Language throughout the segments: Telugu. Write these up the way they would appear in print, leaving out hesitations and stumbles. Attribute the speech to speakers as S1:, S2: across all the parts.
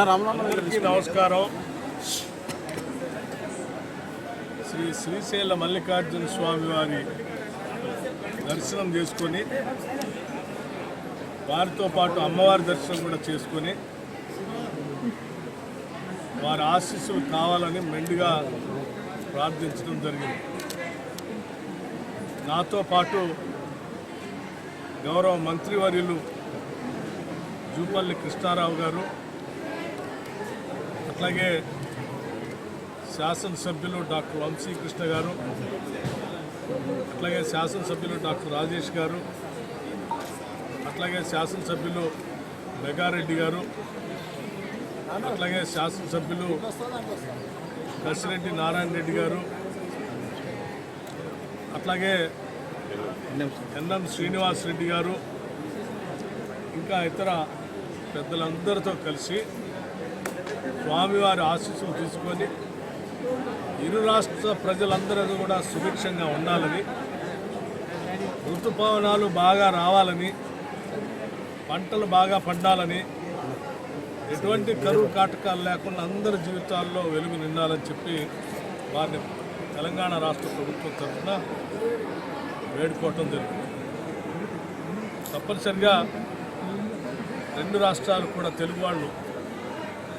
S1: అందరికీ నమస్కారం. శ్రీ శ్రీశైల మల్లికార్జున స్వామి వారి దర్శనం చేసుకొని వారితో పాటు అమ్మవారి దర్శనం కూడా చేసుకొని వారి ఆశీస్సులు కావాలని మెండుగా ప్రార్థించడం జరిగింది. నాతో పాటు గౌరవ మంత్రివర్యులు జూపల్లి కృష్ణారావు గారు, అట్లాగే శాసనసభ్యులు డాక్టర్ వంశీకృష్ణ గారు, అట్లాగే శాసనసభ్యులు డాక్టర్ రాజేష్ గారు, అట్లాగే శాసనసభ్యులు మెగారెడ్డి గారు, అట్లాగే శాసనసభ్యులు కసిరెడ్డి నారాయణ రెడ్డి గారు, అట్లాగే ఎన్ఎం శ్రీనివాస్ రెడ్డి గారు, ఇంకా ఇతర పెద్దలందరితో కలిసి స్వామివారి ఆశీస్సులు తీసుకొని ఇరు రాష్ట్ర ప్రజలందరూ కూడా సుభిక్షంగా ఉండాలని, ఋతుపవనాలు బాగా రావాలని, పంటలు బాగా పండాలని, ఎటువంటి కరువు కాటకాలు లేకుండా అందరి జీవితాల్లో వెలుగు నిండాలని చెప్పి వారిని తెలంగాణ రాష్ట్ర ప్రభుత్వం తరఫున వేడుకోవటం జరిగింది. తప్పనిసరిగా రెండు రాష్ట్రాలు కూడా తెలుగు వాళ్ళు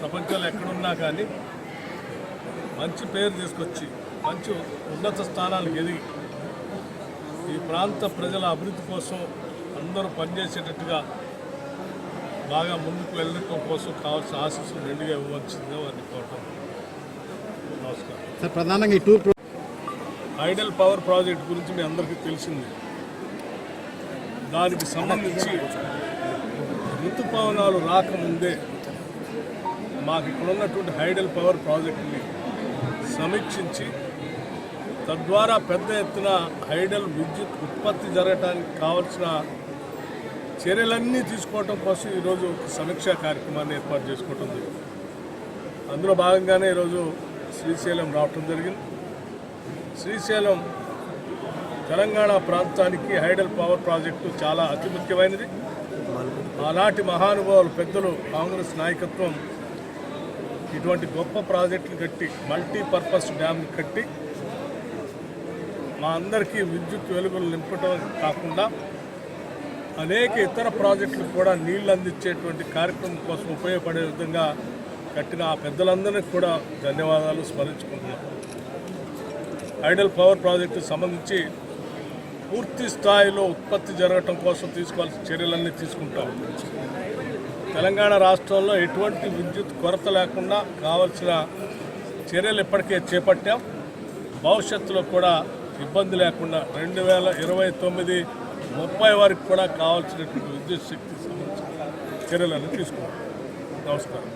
S1: ప్రపంచంలో ఎక్కడున్నా కానీ మంచి పేరు తీసుకొచ్చి మంచి ఉన్నత స్థానాలకు ఎదిగి ఈ ప్రాంత ప్రజల అభివృద్ధి కోసం అందరూ పనిచేసేటట్టుగా బాగా ముందుకు వెళ్ళడం కోసం కావాల్సిన ఆశీస్సులు రెండుగా ఇవ్వవలసిందిగా వారిని కోరటం. నమస్కారం
S2: సార్. ప్రధానంగా ఈ టూర్
S1: హైడల్ పవర్ ప్రాజెక్ట్ గురించి మీ అందరికీ తెలిసింది. దానికి సంబంధించి ఋతుపవనాలు రాకముందే మాకు ఇక్కడ ఉన్నటువంటి హైడల్ పవర్ ప్రాజెక్టుని సమీక్షించి తద్వారా పెద్ద ఎత్తున హైడల్ విద్యుత్ ఉత్పత్తి జరగడానికి కావాల్సిన చర్యలన్నీ తీసుకోవడం కోసం ఈరోజు సమీక్షా కార్యక్రమాన్ని ఏర్పాటు చేసుకోవడం జరిగింది. అందులో భాగంగానే ఈరోజు శ్రీశైలం రావటం జరిగింది. శ్రీశైలం తెలంగాణ ప్రాంతానికి హైడల్ పవర్ ప్రాజెక్టు చాలా అతి ముఖ్యమైనది. ఆనాటి మహానుభావులు పెద్దలు కాంగ్రెస్ నాయకత్వం ఇటువంటి గొప్ప ప్రాజెక్టులు కట్టి మల్టీపర్పస్ డ్యామ్ కట్టి మా అందరికీ విద్యుత్ వెలుగులు నింపడం కాకుండా అనేక ఇతర ప్రాజెక్టులకు కూడా నీళ్లు అందించేటువంటి కార్యక్రమం కోసం ఉపయోగపడే విధంగా కట్టిన ఆ పెద్దలందరికీ కూడా ధన్యవాదాలు స్మరించుకుంటున్నాం. హైడల్ పవర్ ప్రాజెక్టుకు సంబంధించి పూర్తి స్థాయిలో ఉత్పత్తి జరగటం కోసం తీసుకోవాల్సిన చర్యలన్నీ తీసుకుంటాం. తెలంగాణ రాష్ట్రంలో ఎటువంటి విద్యుత్ కొరత లేకుండా కావాల్సిన చర్యలు ఇప్పటికే చేపట్టాం. భవిష్యత్తులో కూడా ఇబ్బంది లేకుండా 2029-30 వరకు కూడా కావాల్సినటువంటి విద్యుత్ శక్తికి సంబంధించిన చర్యలన్నీ తీసుకుంటాం. నమస్కారం.